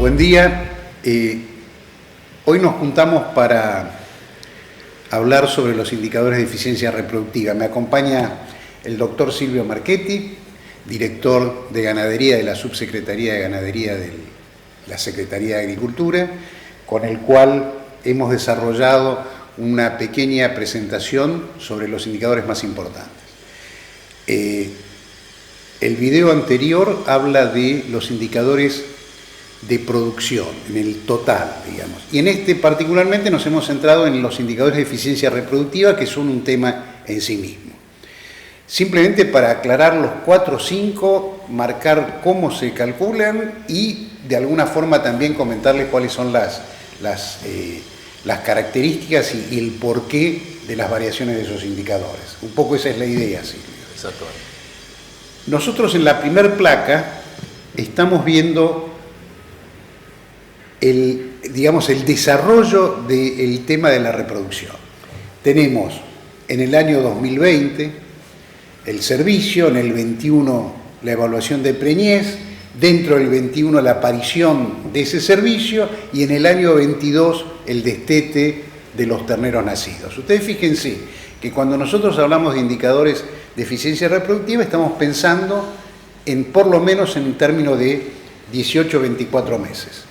buen día. Hoy nos juntamos para hablar sobre los indicadores de eficiencia reproductiva. Me acompaña el doctor Silvio Marchetti, director de Ganadería de la Subsecretaría de Ganadería de la Secretaría de Agricultura, con el cual hemos desarrollado una pequeña presentación sobre los indicadores más importantes. El video anterior habla de los indicadores de producción, en el total, digamos. Y en este particularmente nos hemos centrado en los indicadores de eficiencia reproductiva, que son un tema en sí mismo. Simplemente para aclarar los 4 o 5, marcar cómo se calculan y de alguna forma también comentarles cuáles son las características y el porqué de las variaciones de esos indicadores. Un poco esa es la idea, Silvio. Exacto. Nosotros en la primer placa estamos viendo el desarrollo del tema de la reproducción. Tenemos en el año 2020 el servicio, en el 21 la evaluación de preñez, dentro del 21 la aparición de ese servicio y en el año 22 el destete de los terneros nacidos. Ustedes fíjense que cuando nosotros hablamos de indicadores de eficiencia reproductiva estamos pensando en por lo menos en un término de 18 o 24 meses.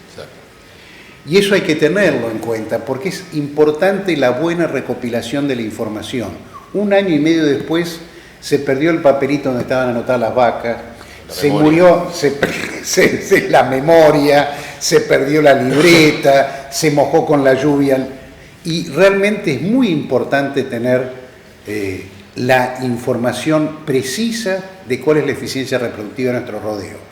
Y eso hay que tenerlo en cuenta porque es importante la buena recopilación de la información. 1 año y medio después se perdió el papelito donde estaban anotadas las vacas, murió la memoria, se perdió la libreta, se mojó con la lluvia. Y realmente es muy importante tener la información precisa de cuál es la eficiencia reproductiva de nuestro rodeo.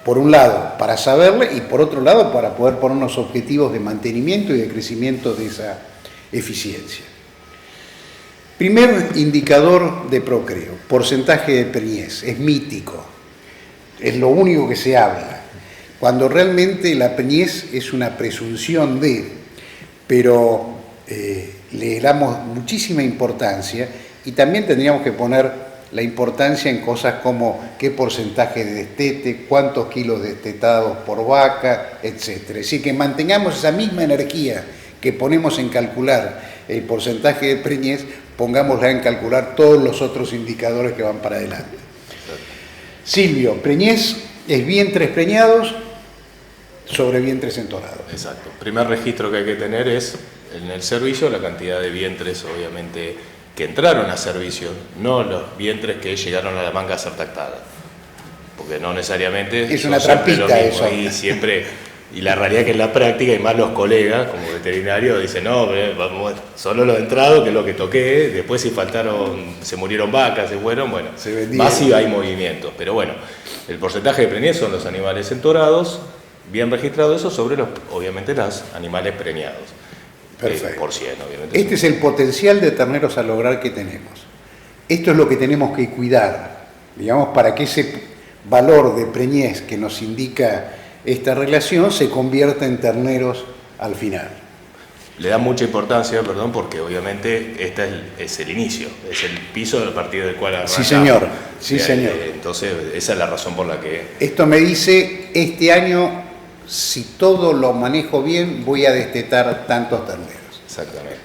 Por un lado, para saberle, y por otro lado, para poder poner unos objetivos de mantenimiento y de crecimiento de esa eficiencia. Primer indicador de procreo, porcentaje de preñez, es mítico, es lo único que se habla, cuando realmente la preñez es una presunción de, pero le damos muchísima importancia y también tendríamos que poner la importancia en cosas como qué porcentaje de destete, cuántos kilos destetados por vaca, etc. Es decir, que mantengamos esa misma energía que ponemos en calcular el porcentaje de preñez, pongámosla en calcular todos los otros indicadores que van para adelante. Silvio, preñez es vientres preñados sobre vientres entonados. Exacto. Primer registro que hay que tener es en el servicio la cantidad de vientres, obviamente, que entraron a servicio, no los vientres que llegaron a la manga a ser tactada, porque no necesariamente es una trampita eso. Y la realidad es que en la práctica, y más los colegas como veterinarios dicen, no, vamos, solo lo de entrado, que es lo que toqué, después si faltaron, se murieron vacas, se fueron, bueno, más si hay movimientos, pero bueno, el porcentaje de preñez son los animales entorados, bien registrado eso sobre obviamente los animales preñados. Perfecto. Por 100, obviamente. Este es el potencial de terneros a lograr que tenemos. Esto es lo que tenemos que cuidar, digamos, para que ese valor de preñez que nos indica esta relación se convierta en terneros al final. Le da mucha importancia, porque obviamente este es el inicio, es el piso a partir del cual arrancamos. Sí, señor. Sí, señor. Entonces, esa es la razón por la que... Esto me dice, este año, si todo lo manejo bien, voy a destetar tantos terneros. Exactamente.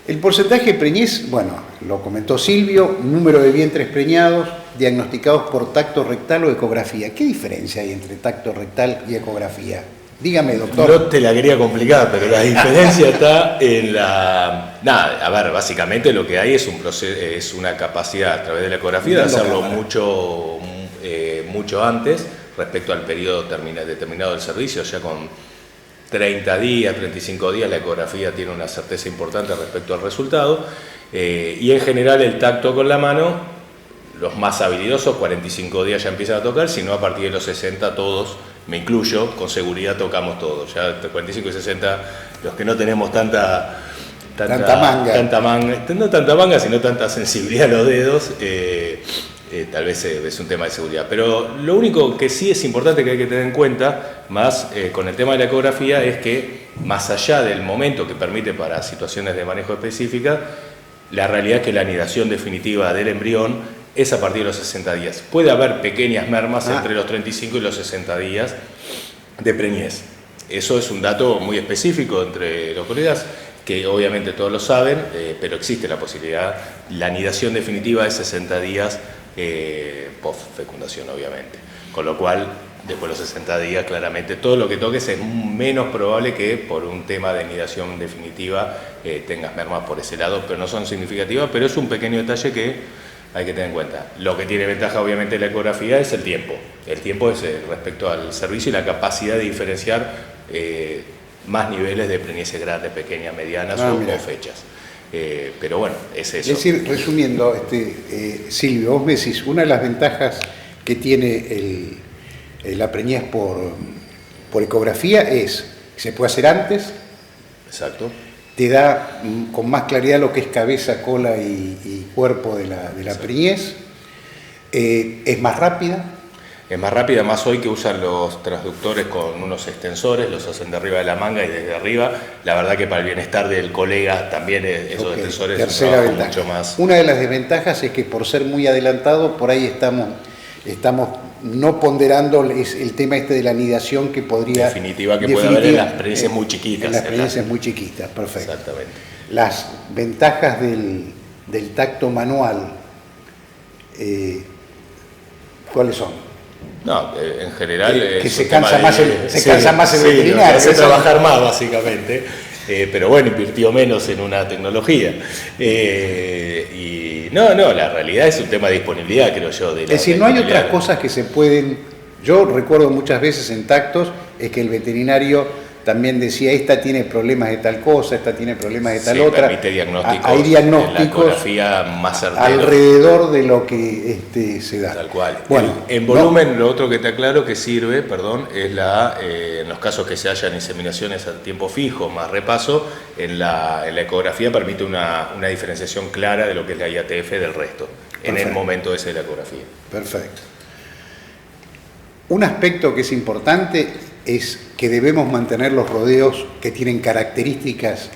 El porcentaje de preñez, bueno, lo comentó Silvio, número de vientres preñados diagnosticados por tacto rectal o ecografía. ¿Qué diferencia hay entre tacto rectal y ecografía? Dígame, doctor. No te la quería complicar, pero la diferencia está en la... Nada, a ver, básicamente lo que hay es un proceso, es una capacidad a través de la ecografía de hacerlo mucho antes respecto al periodo determinado del servicio, ya con 30 días, 35 días, la ecografía tiene una certeza importante respecto al resultado, y en general el tacto con la mano, los más habilidosos, 45 días ya empiezan a tocar, si no a partir de los 60 todos, me incluyo, con seguridad tocamos todos, ya entre 45 y 60, los que no tenemos tanta manga, no tanta manga, sino tanta sensibilidad a los dedos, tal vez es un tema de seguridad. Pero lo único que sí es importante que hay que tener en cuenta, más con el tema de la ecografía, es que más allá del momento que permite para situaciones de manejo específicas, la realidad es que la anidación definitiva del embrión es a partir de los 60 días. Puede haber pequeñas mermas entre los 35 y los 60 días, de preñez. Eso es un dato muy específico entre los colegas, que obviamente todos lo saben, pero existe la posibilidad. La anidación definitiva es 60 días post-fecundación, obviamente. Con lo cual, después de los 60 días, claramente, todo lo que toques es menos probable que por un tema de anidación definitiva tengas mermas por ese lado, pero no son significativas, pero es un pequeño detalle que hay que tener en cuenta. Lo que tiene ventaja, obviamente, la ecografía es el tiempo. El tiempo es respecto al servicio y la capacidad de diferenciar más niveles de preñeces grandes, pequeñas, medianas o fechas. Pero bueno, es eso. Es decir, resumiendo, Silvio, vos me decís, una de las ventajas que tiene la preñez por ecografía es que se puede hacer antes. Exacto. Te da con más claridad lo que es cabeza, cola y cuerpo de la preñez. Es más rápida. Es más rápida, más hoy que usan los transductores con unos extensores, los hacen de arriba de la manga y desde arriba. La verdad que para el bienestar del colega también esos extensores Tercera son ventaja. Mucho más. Una de las desventajas es que por ser muy adelantado, por ahí estamos no ponderando el tema de la anidación que podría... Definitiva que puede haber en las preñeces muy chiquitas. En las preñeces muy chiquitas, perfecto. Exactamente. Las ventajas del tacto manual, ¿cuáles son? No, en general... Que se cansa más el veterinario. Nos hace trabajar más, básicamente. Pero bueno, invirtió menos en una tecnología. Y no, la realidad es un tema de disponibilidad, creo yo. Es decir, no hay otras cosas que se pueden... Yo recuerdo muchas veces en tactos, es que el veterinario también decía, esta tiene problemas de tal cosa, esta tiene problemas de tal otra. Permite diagnósticos, hay diagnósticos la ecografía más certera alrededor de lo que se da. Tal cual. Bueno, en volumen, lo otro que te aclaro que sirve, es en los casos que se hayan inseminaciones a tiempo fijo más repaso, en la ecografía permite una diferenciación clara de lo que es la IATF del resto, en el momento ese de la ecografía. Perfecto. Un aspecto que es importante es que debemos mantener los rodeos que tienen características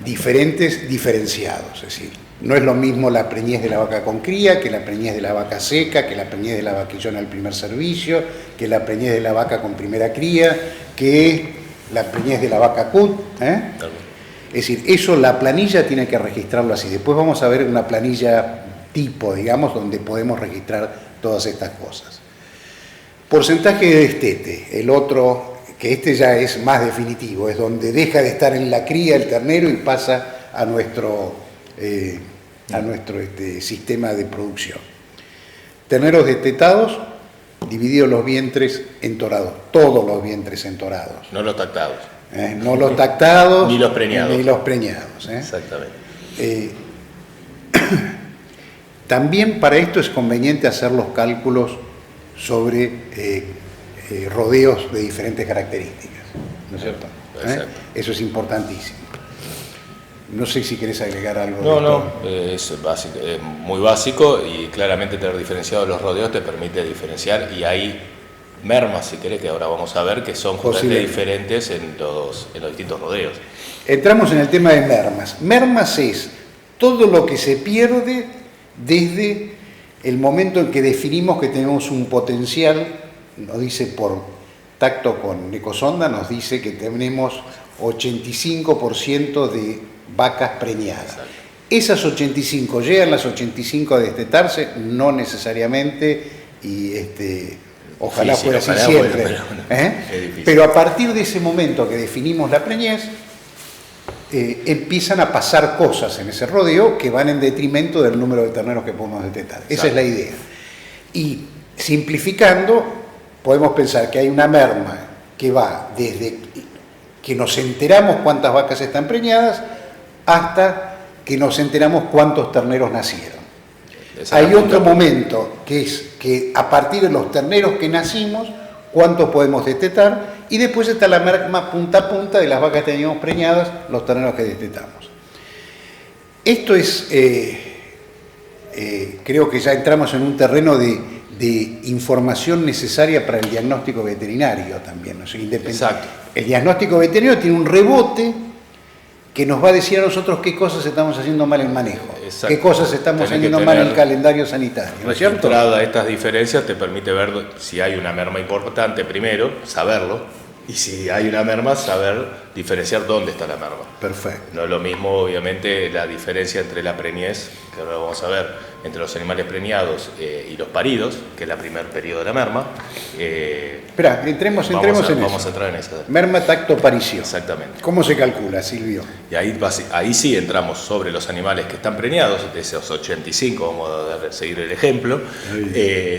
diferenciados. Es decir, no es lo mismo la preñez de la vaca con cría que la preñez de la vaca seca, que la preñez de la vaquillona al primer servicio, que la preñez de la vaca con primera cría, que la preñez de la vaca cut. Es decir, eso la planilla tiene que registrarlo así. Después vamos a ver una planilla tipo, digamos, donde podemos registrar todas estas cosas. Porcentaje de destete, el otro, que ya es más definitivo, es donde deja de estar en la cría el ternero y pasa a nuestro sistema de producción. Terneros destetados, divididos los vientres entorados, todos los vientres entorados. No los tactados. No los tactados. Ni los preñados. Ni los preñados. Exactamente. También para esto es conveniente hacer los cálculos sobre rodeos de diferentes características, ¿no es cierto? Eso es importantísimo. No sé si querés agregar algo. No, es básico, es muy básico y claramente tener diferenciados los rodeos te permite diferenciar y hay mermas, si querés, que ahora vamos a ver, que son justamente diferentes en los distintos rodeos. Entramos en el tema de mermas. Mermas es todo lo que se pierde desde el momento en que definimos que tenemos un potencial, nos dice por tacto con ecosonda, nos dice que tenemos 85% de vacas preñadas. Exacto. Esas 85, ¿llegan las 85 a destetarse? No necesariamente, y ojalá fuera así siempre. Pero a partir de ese momento que definimos la preñez, empiezan a pasar cosas en ese rodeo que van en detrimento del número de terneros que podemos destetar. Esa es la idea. Y simplificando, podemos pensar que hay una merma que va desde que nos enteramos cuántas vacas están preñadas hasta que nos enteramos cuántos terneros nacieron. Hay otro momento que es que a partir de los terneros que nacimos, cuántos podemos destetar, y después está la merma punta a punta de las vacas que teníamos preñadas, los terneros que destetamos. Esto es, creo que ya entramos en un terreno de información necesaria para el diagnóstico veterinario también, ¿no? Exacto. El diagnóstico veterinario tiene un rebote que nos va a decir a nosotros qué cosas estamos haciendo mal en manejo. qué cosas estamos haciendo mal en el calendario sanitario, ¿no es cierto? Registrada estas diferencias te permite ver si hay una merma importante primero, saberlo, y si hay una merma, saber diferenciar dónde está la merma. Perfecto. No es lo mismo, obviamente, la diferencia entre la preñez, que ahora vamos a ver, entre los animales preñados y los paridos, que es el primer periodo de la merma. Espera, entremos en eso. Vamos a entrar en eso. Merma, tacto, parición. Exactamente. ¿Cómo se calcula, Silvio? Y ahí sí entramos sobre los animales que están preñados, de esos 85, vamos a seguir el ejemplo.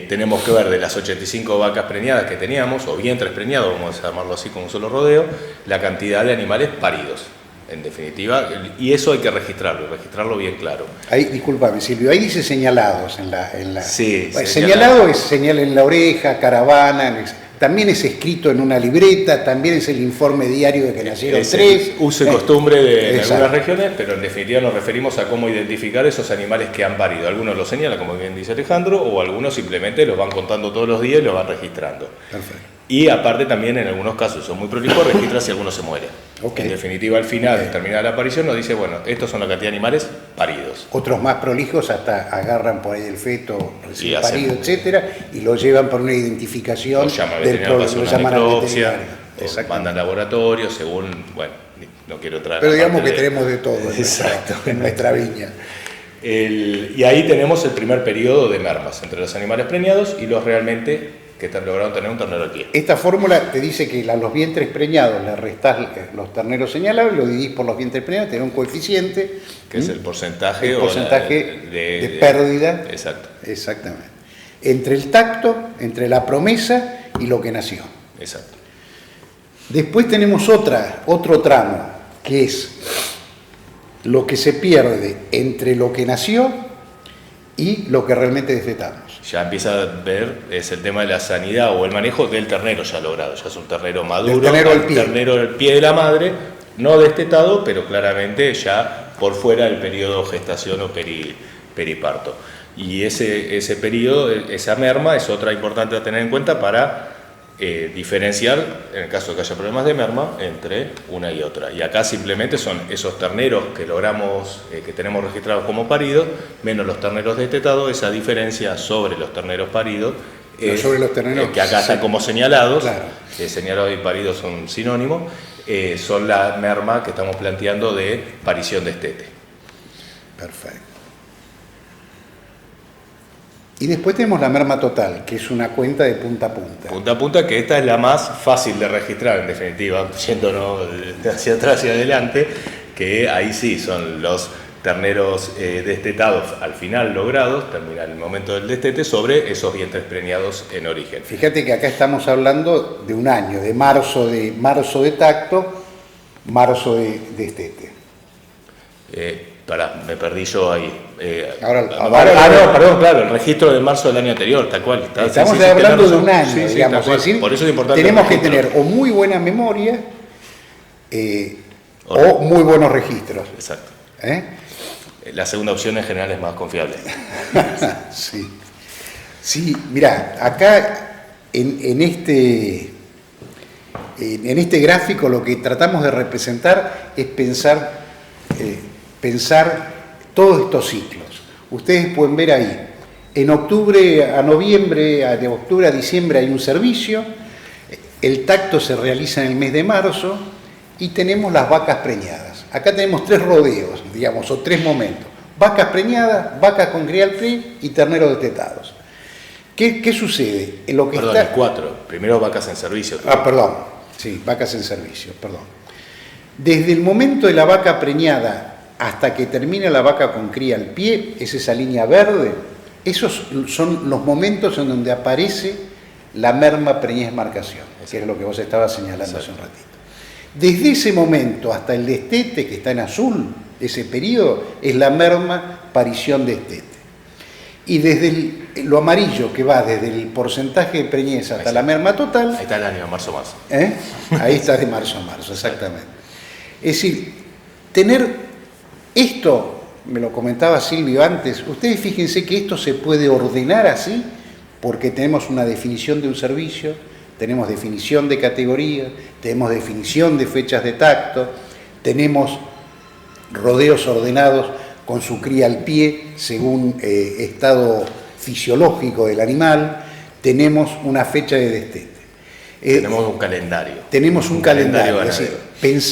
Tenemos que ver de las 85 vacas preñadas que teníamos, o vientres preñados, vamos a llamarlo así con un solo rodeo, la cantidad de animales paridos, en definitiva, y eso hay que registrarlo bien claro. Ahí, discúlpame, Silvio, ahí dice señalados en la... Sí, señalado es señal en la oreja, caravana, también es escrito en una libreta, también es el informe diario de que nacieron tres. Uso y costumbre de algunas regiones, pero en definitiva nos referimos a cómo identificar esos animales que han parido. Algunos los señalan, como bien dice Alejandro, o algunos simplemente los van contando todos los días y los van registrando. Perfecto. Y aparte también en algunos casos son muy prolijos, registra si alguno se muere. Okay. En definitiva, al final, terminada la aparición, nos dice, bueno, estos son la cantidad de animales paridos. Otros más prolijos hasta agarran por ahí el feto recién parido, etcétera, y lo llevan por una identificación. Lo llaman al veterinario, pasan una necropsia, mandan laboratorio, según, bueno, no quiero entrar. Pero digamos que tenemos de todo en nuestra viña. Y ahí tenemos el primer periodo de mermas entre los animales preñados y los realmente que lograron tener un ternero al pie. Esta fórmula te dice que a los vientres preñados le restás los terneros señalados, lo dividís por los vientres preñados, tenés un coeficiente. Que es el porcentaje, de pérdida. Exacto. Exactamente. Entre el tacto, entre la promesa y lo que nació. Exacto. Después tenemos otro tramo, que es lo que se pierde entre lo que nació y lo que realmente destetamos. Ya empieza a ver, es el tema de la sanidad o el manejo del ternero ya logrado. Ya es un ternero maduro, ternero del pie de la madre, no destetado, pero claramente ya por fuera del periodo gestación o periparto. Y ese periodo, esa merma, es otra importante a tener en cuenta para diferenciar, en el caso de que haya problemas de merma, entre una y otra. Y acá simplemente son esos terneros que logramos, que tenemos registrados como paridos, menos los terneros destetados. Esa diferencia sobre los terneros paridos es sobre los terneros, que acá están como señalados, claro. Señalados y paridos son sinónimos, son la merma que estamos planteando de parición de destete. Perfecto. Y después tenemos la merma total, que es una cuenta de punta a punta. Punta a punta, que esta es la más fácil de registrar, en definitiva, yéndonos hacia atrás y adelante, que ahí sí son los terneros destetados al final logrados, termina el momento del destete, sobre esos vientres preñados en origen. Fíjate que acá estamos hablando de un año, de marzo de tacto, marzo de destete. Me perdí yo ahí. Perdón, claro, el registro de marzo del año anterior, tal cual. Estamos hablando de un año, digamos. Es decir, por eso es importante. Tenemos que tener o muy buena memoria o muy buenos registros. Exacto. La segunda opción en general es más confiable. Sí, mirá, acá en este gráfico lo que tratamos de representar es pensar todos estos ciclos. Ustedes pueden ver ahí, en octubre a noviembre, de octubre a diciembre hay un servicio, el tacto se realiza en el mes de marzo y tenemos las vacas preñadas. Acá tenemos 3 rodeos, digamos, o 3 momentos. Vacas preñadas, vacas con cría al pie y terneros destetados. ¿Qué sucede? En lo que perdón, el 4. Primero vacas en servicio. Perdón. Sí, vacas en servicio, perdón. Desde el momento de la vaca preñada hasta que termina la vaca con cría al pie, es esa línea verde, esos son los momentos en donde aparece la merma preñez marcación, que es lo que vos estabas señalando hace un ratito. Desde ese momento hasta el destete, que está en azul, ese periodo, es la merma parición destete. Y desde lo amarillo, que va desde el porcentaje de preñez hasta la merma total... Ahí está el año, marzo-marzo. Ahí está de marzo a marzo, exactamente. Es decir, tener esto, me lo comentaba Silvio antes, ustedes fíjense que esto se puede ordenar así, porque tenemos una definición de un servicio, tenemos definición de categoría, tenemos definición de fechas de tacto, tenemos rodeos ordenados con su cría al pie, según estado fisiológico del animal. Tenemos una fecha de destete. Tenemos un calendario. Tenemos un calendario. Es ganadero. decir,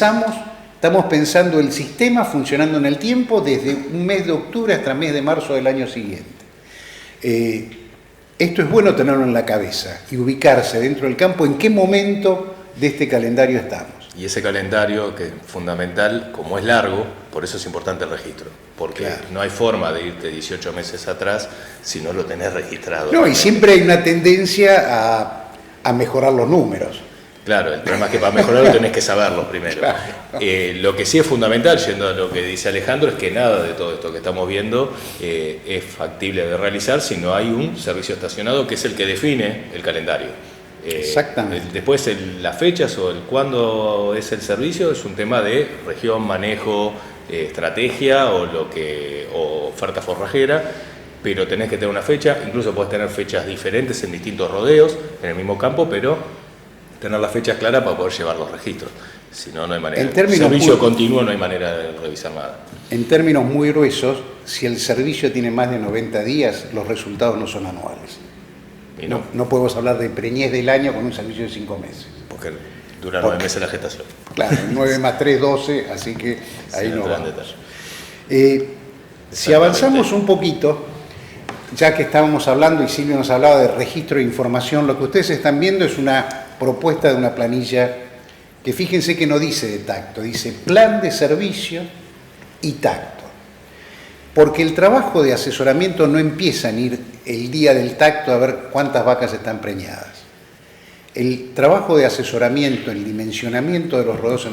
estamos pensando el sistema funcionando en el tiempo desde un mes de octubre hasta el mes de marzo del año siguiente. Esto es bueno tenerlo en la cabeza y ubicarse dentro del campo en qué momento de este calendario estamos. Y ese calendario, que es fundamental, como es largo, por eso es importante el registro. Porque claro, no hay forma de irte 18 meses atrás si no lo tenés registrado. No, y siempre hay una tendencia a mejorar los números. Claro, el problema es que para mejorarlo tenés que saberlo primero. Claro. Lo que sí es fundamental, yendo a lo que dice Alejandro, es que nada de todo esto que estamos viendo es factible de realizar si no hay un servicio estacionado que es el que define el calendario. Exactamente. Después las fechas o el cuándo es el servicio es un tema de región, manejo, estrategia o oferta forrajera, pero tenés que tener una fecha, incluso podés tener fechas diferentes en distintos rodeos en el mismo campo, pero tener las fechas claras para poder llevar los registros. Si no, no hay manera. Servicio continuo, no hay manera de revisar nada. En términos muy gruesos, si el servicio tiene más de 90 días, los resultados no son anuales. Y no, No podemos hablar de preñez del año con un servicio de 5 meses. porque dura 9 meses la gestación. Claro, 9 más 3, 12, así que ahí no entra en vamos. detalle. Si avanzamos un poquito, ya que estábamos hablando y Silvio nos hablaba de registro de información, lo que ustedes están viendo es una propuesta de una planilla que fíjense que no dice de tacto, dice plan de servicio y tacto. Porque el trabajo de asesoramiento no empieza en ir el día del tacto a ver cuántas vacas están preñadas. El trabajo de asesoramiento, el dimensionamiento de los rodeos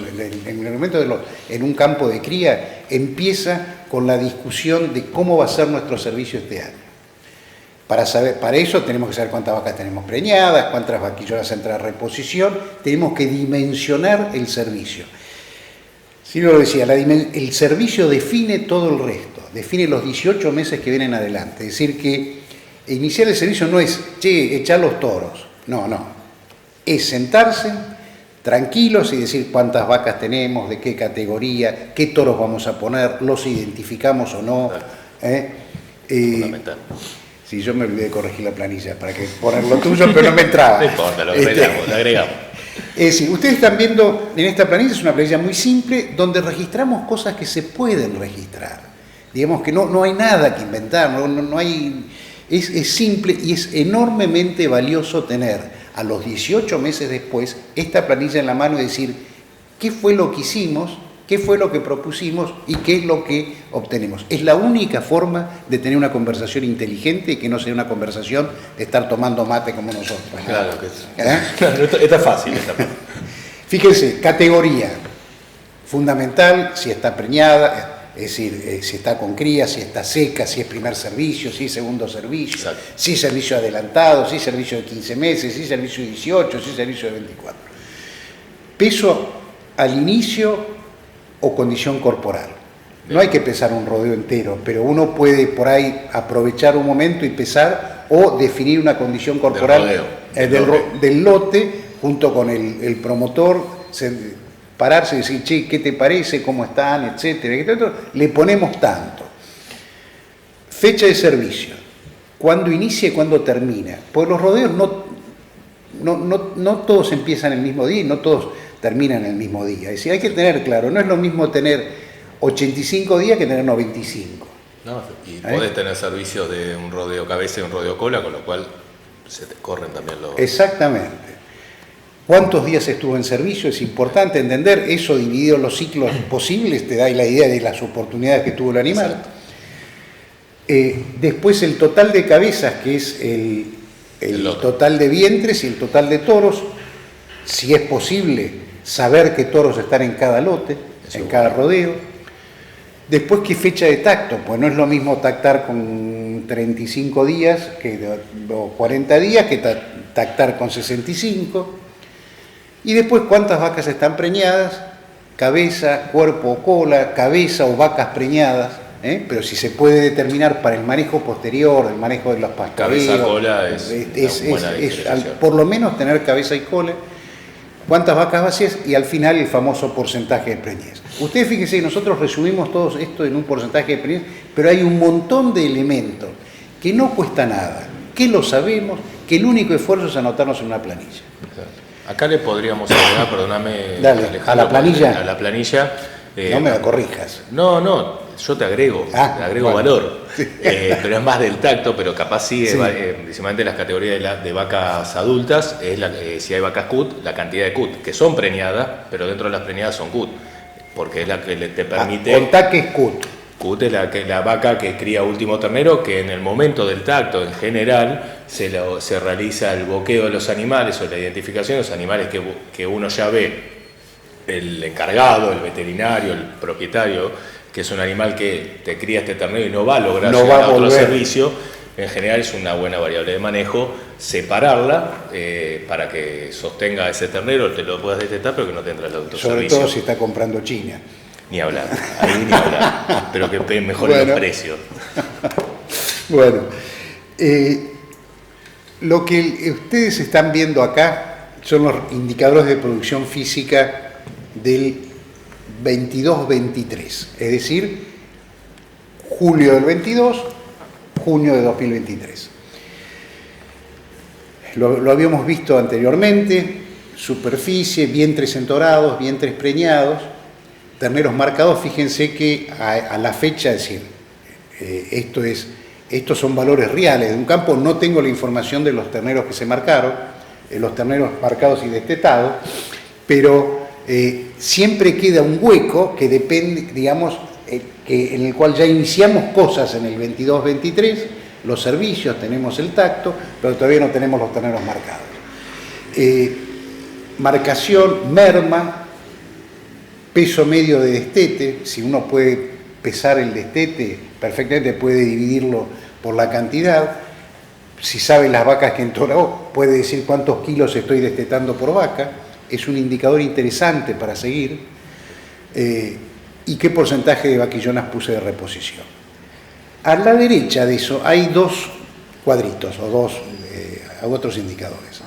en un campo de cría empieza con la discusión de cómo va a ser nuestro servicio este año. Para eso tenemos que saber cuántas vacas tenemos preñadas, cuántas vaquillonas entran a reposición, tenemos que dimensionar el servicio. Silvio lo decía, el servicio define todo el resto, define los 18 meses que vienen adelante. Es decir, que iniciar el servicio no es, echar los toros, no. Es sentarse tranquilos y decir cuántas vacas tenemos, de qué categoría, qué toros vamos a poner, los identificamos o no. Fundamental. Sí, yo me olvidé de corregir la planilla para que poner lo tuyo, pero no me entraba. No importa, lo agregamos. Es decir, ustedes están viendo en esta planilla, es una planilla muy simple, donde registramos cosas que se pueden registrar. Digamos que no hay nada que inventar, no hay, es simple y es enormemente valioso tener a los 18 meses después esta planilla en la mano y decir qué fue lo que hicimos, qué fue lo que propusimos y qué es lo que obtenemos. Es la única forma de tener una conversación inteligente y que no sea una conversación de estar tomando mate como nosotros. Claro que sí. Esta es fácil. Fíjense, categoría fundamental, si está preñada, es decir, si está con cría, si está seca, si es primer servicio, si es segundo servicio, exacto, si es servicio adelantado, si es servicio de 15 meses, si es servicio de 18, si es servicio de 24. Peso al inicio o condición corporal. No hay que pesar un rodeo entero, pero uno puede por ahí aprovechar un momento y pesar o definir una condición corporal del lote junto con el promotor, pararse y decir, che, ¿qué te parece? ¿Cómo están? Etcétera. Le ponemos tanto. Fecha de servicio. ¿Cuándo inicia y cuándo termina? Porque los rodeos no todos empiezan el mismo día y no todos terminan el mismo día. Es decir, hay que tener claro, no es lo mismo tener 85 días que tener 95. No, y podés tener servicios de un rodeo cabeza y un rodeo cola, con lo cual se te corren también los... Exactamente. ¿Cuántos días estuvo en servicio? Es importante entender, eso dividido en los ciclos posibles te da la idea de las oportunidades que tuvo el animal. Después el total de cabezas, que es el total de vientres y el total de toros, si es posible saber qué toros están en cada lote, en cada rodeo. Después, qué fecha de tacto, pues no es lo mismo tactar con 35 días o 40 días que tactar con 65. Y después, cuántas vacas están preñadas, cabeza, cuerpo o cola, cabeza o vacas preñadas, pero si se puede determinar para el manejo posterior, el manejo de los pastoreos. Cabeza, cola es buena diferenciación. Por lo menos tener cabeza y cola. cuántas vacas vacías y al final el famoso porcentaje de preñez. Ustedes fíjense, nosotros resumimos todo esto en un porcentaje de preñez, pero hay un montón de elementos que no cuesta nada, que lo sabemos, que el único esfuerzo es anotarnos en una planilla. Acá le podríamos agregar, perdóname, dale, Alejandro, a la planilla. A la planilla. No me la corrijas. No, yo te agrego, bueno. valor. Sí. Pero es más del tacto, pero capaz sí, Sí. principalmente las categorías de vacas adultas, es si hay vacas CUT, la cantidad de CUT, que son preñadas, pero dentro de las preñadas son CUT, porque es la que te permite... Contá que es CUT. CUT es la vaca que cría último ternero, que en el momento del tacto en general se realiza el boqueo de los animales o la identificación de los animales que uno ya ve, el encargado, el veterinario, el propietario, que es un animal que te cría este ternero y no va a lograr llegar a otro servicio. En general es una buena variable de manejo separarla para que sostenga ese ternero, te lo puedas detectar, pero que no te entre al autoservicio. Sobre todo si está comprando China. Ni hablar, ahí ni hablar, pero que mejore los precios. Bueno, lo que ustedes están viendo acá son los indicadores de producción física del 22-23, es decir, julio del 22, junio de 2023. Lo habíamos visto anteriormente, superficie, vientres entorados, vientres preñados, terneros marcados. Fíjense que a la fecha, es decir, estos son valores reales de un campo. No tengo la información de los terneros que se marcaron, los terneros marcados y destetados, pero siempre queda un hueco que depende, digamos, en el cual ya iniciamos cosas en el 22-23, los servicios, tenemos el tacto, pero todavía no tenemos los terneros marcados. Marcación, merma, peso medio de destete. Si uno puede pesar el destete, perfectamente puede dividirlo por la cantidad. Si sabe las vacas que entoró, puede decir cuántos kilos estoy destetando por vaca. Es un indicador interesante para seguir. Y qué porcentaje de vaquillonas puse de reposición. A la derecha de eso hay dos cuadritos o otros indicadores.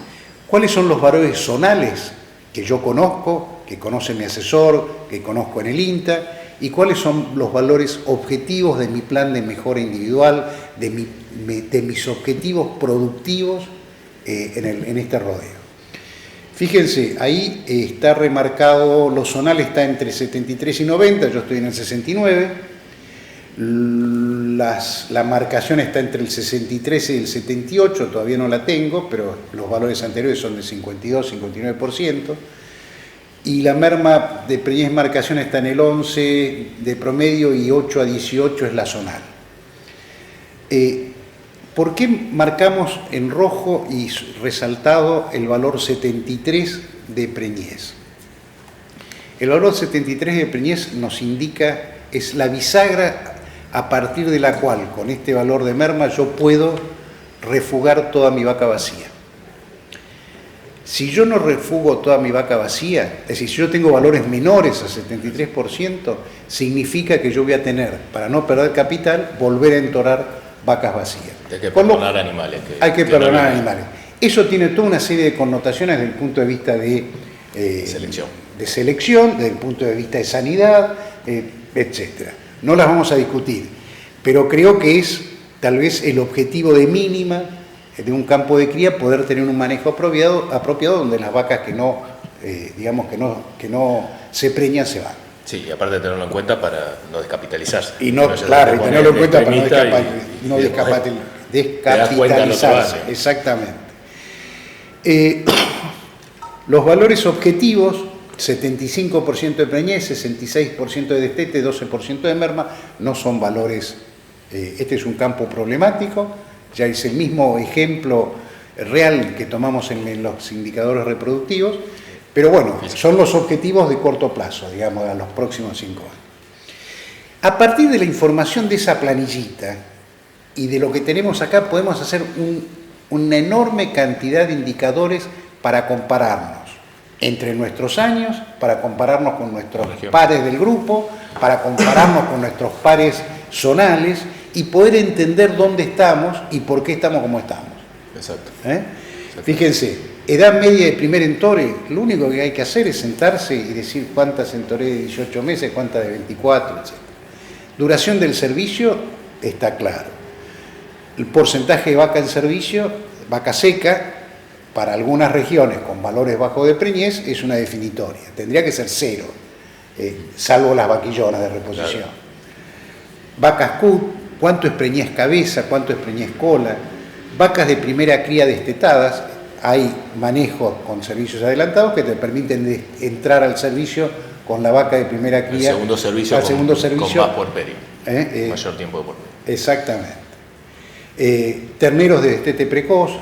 ¿Cuáles son los valores zonales que yo conozco, que conoce mi asesor, que conozco en el INTA? ¿Y cuáles son los valores objetivos de mi plan de mejora individual, de mis objetivos productivos en este rodeo? Fíjense, ahí está remarcado, lo zonal está entre 73 y 90, yo estoy en el 69, la marcación está entre el 63 y el 78, todavía no la tengo, pero los valores anteriores son de 52-59%, y la merma de preñez marcación está en el 11 de promedio y 8 a 18 es la zonal. ¿Por qué marcamos en rojo y resaltado el valor 73 de preñez? El valor 73 de preñez nos indica, es la bisagra a partir de la cual, con este valor de merma, yo puedo refugar toda mi vaca vacía. Si yo no refugo toda mi vaca vacía, es decir, si yo tengo valores menores a 73%, significa que yo voy a tener, para no perder capital, volver a entorar vacas vacías. Hay que perdonar animales. Hay que perdonar animales. Eso tiene toda una serie de connotaciones desde el punto de vista de selección, desde el punto de vista de sanidad, etc. No las vamos a discutir, pero creo que es tal vez el objetivo de mínima de un campo de cría, poder tener un manejo apropiado donde las vacas que no se preñan se van. Sí, y aparte de tenerlo en cuenta para no descapitalizarse. Y tenerlo en cuenta para no descapitalizarse. Exactamente. Los valores objetivos, 75% de preñez, 66% de destete, 12% de merma, no son valores. Este es un campo problemático, ya es el mismo ejemplo real que tomamos en los indicadores reproductivos, pero bueno, son los objetivos de corto plazo, digamos, a los próximos 5 años. A partir de la información de esa planillita y de lo que tenemos acá, podemos hacer una enorme cantidad de indicadores para compararnos entre nuestros años, para compararnos con nuestros pares del grupo, para compararnos con nuestros pares zonales y poder entender dónde estamos y por qué estamos como estamos. Exacto. Fíjense, Edad media de primer entore, lo único que hay que hacer es sentarse y decir cuántas entoré de 18 meses, cuántas de 24, etc. Duración del servicio está claro. El porcentaje de vaca en servicio, vaca seca, para algunas regiones con valores bajos de preñez es una definitoria. Tendría que ser 0, salvo las vaquillonas de reposición. Claro. Vacas CUT, cuánto es preñez cabeza, cuánto es preñez cola. Vacas de primera cría destetadas, hay manejos con servicios adelantados que te permiten entrar al servicio con la vaca de primera cría. El segundo servicio, con más puerperio, mayor tiempo de puerperio. Exactamente. Terneros de destete precoz,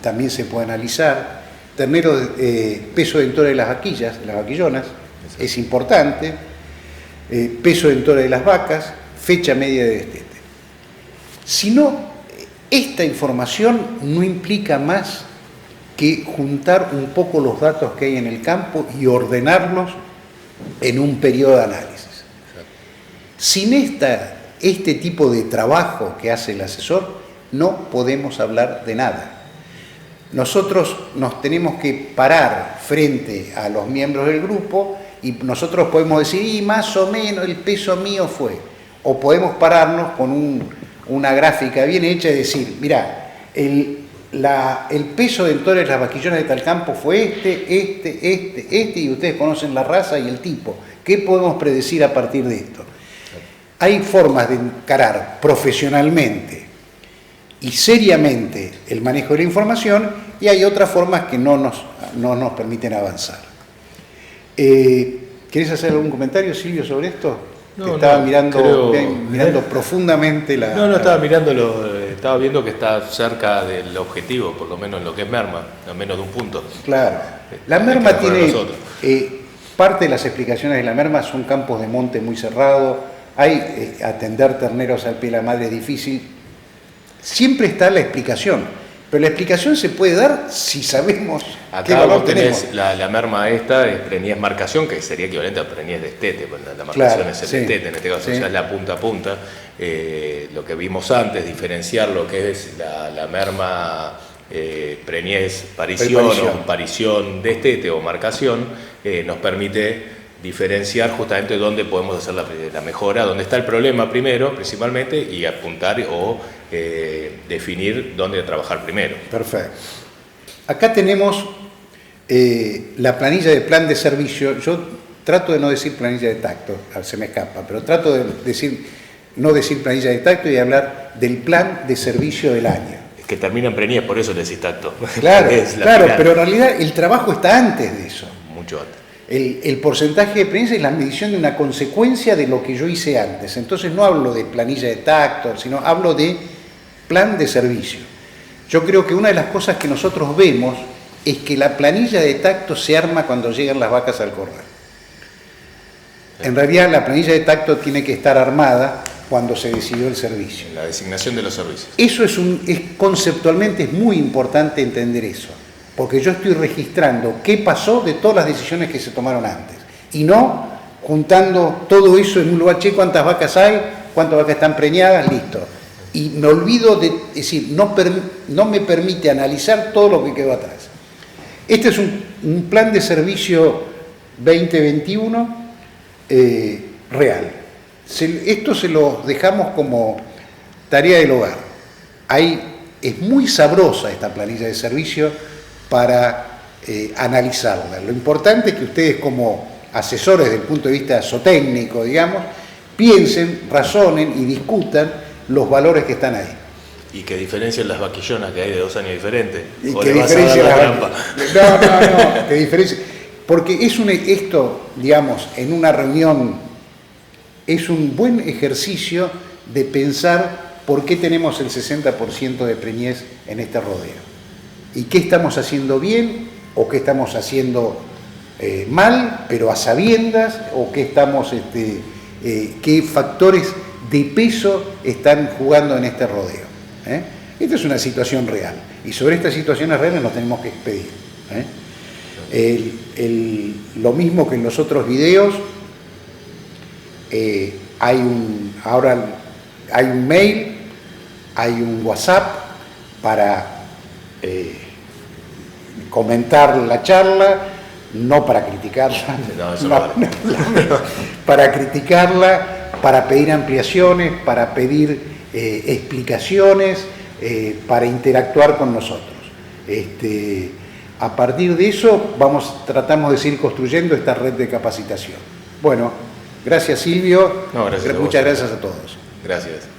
también se puede analizar. Terneros, peso de entore de las vaquillas, de las vaquillonas, es importante. Peso de entore de las vacas, fecha media de destete. Si no, esta información no implica más que juntar un poco los datos que hay en el campo y ordenarlos en un periodo de análisis. Sin este tipo de trabajo que hace el asesor, no podemos hablar de nada. Nosotros nos tenemos que parar frente a los miembros del grupo y nosotros podemos decir, y más o menos el peso mío fue. O podemos pararnos con una gráfica bien hecha y decir, mirá, el peso de entore de las vaquillonas de tal campo fue este, y ustedes conocen la raza y el tipo. ¿Qué podemos predecir a partir de esto? Hay formas de encarar profesionalmente y seriamente el manejo de la información y hay otras formas que no nos permiten avanzar. ¿Querés hacer algún comentario, Silvio, sobre esto? No, estaba mirando profundamente la... No, estaba viendo que está cerca del objetivo, por lo menos en lo que es merma, a menos de un punto. Claro. La merma tiene... parte de las explicaciones de la merma son campos de monte muy cerrados, hay atender terneros al pie de la madre es difícil. Siempre está la explicación. Pero la explicación se puede dar si sabemos qué valor tenemos. Acá tenés la merma esta, es preñez marcación, que sería equivalente a preñez destete, porque la marcación claro, es el destete, en este caso, o sea, es la punta a punta. Lo que vimos antes, diferenciar lo que es la merma preñez parición o parición destete o marcación, nos permite diferenciar justamente dónde podemos hacer la mejora, dónde está el problema primero, principalmente, y apuntar o definir dónde trabajar primero. Perfecto. Acá tenemos la planilla de plan de servicio. Yo trato de no decir planilla de tacto, se me escapa, pero trato de no decir planilla de tacto y hablar del plan de servicio del año. Es que termina en preñez, por eso le decís tacto. Claro, claro, pero en realidad el trabajo está antes de eso. Mucho antes. El porcentaje de preñez es la medición de una consecuencia de lo que yo hice antes. Entonces no hablo de planilla de tacto, sino hablo de plan de servicio. Yo creo que una de las cosas que nosotros vemos es que la planilla de tacto se arma cuando llegan las vacas al corral. En realidad la planilla de tacto tiene que estar armada cuando se decidió el servicio. La designación de los servicios. Eso conceptualmente es muy importante entender eso. Porque yo estoy registrando qué pasó de todas las decisiones que se tomaron antes. Y no juntando todo eso en un lugar, che, cuántas vacas hay, cuántas vacas están preñadas, listo. Y me olvido es decir, no me permite analizar todo lo que quedó atrás. Este es un plan de servicio 2021 real. Esto se lo dejamos como tarea del hogar. Es muy sabrosa esta planilla de servicio para analizarla. Lo importante es que ustedes como asesores desde el punto de vista zootécnico, digamos, piensen, razonen y discutan los valores que están ahí. Y que diferencien las vaquillonas que hay de 2 años diferentes. Y que diferencien las trampa. No, que diferencien. Porque esto, digamos, en una reunión, es un buen ejercicio de pensar por qué tenemos el 60% de preñez en este rodeo. ¿Y qué estamos haciendo bien o qué estamos haciendo mal, pero a sabiendas? ¿O qué qué factores de peso están jugando en este rodeo? Esta es una situación real. Y sobre estas situaciones reales nos tenemos que expedir. Lo mismo que en los otros videos, ahora hay un mail, hay un WhatsApp para comentar la charla, no para criticarla, No, eso no vale. para criticarla, para pedir ampliaciones, para pedir explicaciones, para interactuar con nosotros. A partir de eso tratamos de seguir construyendo esta red de capacitación. Bueno, gracias Silvio, No, gracias a vos. muchas gracias a todos. Gracias.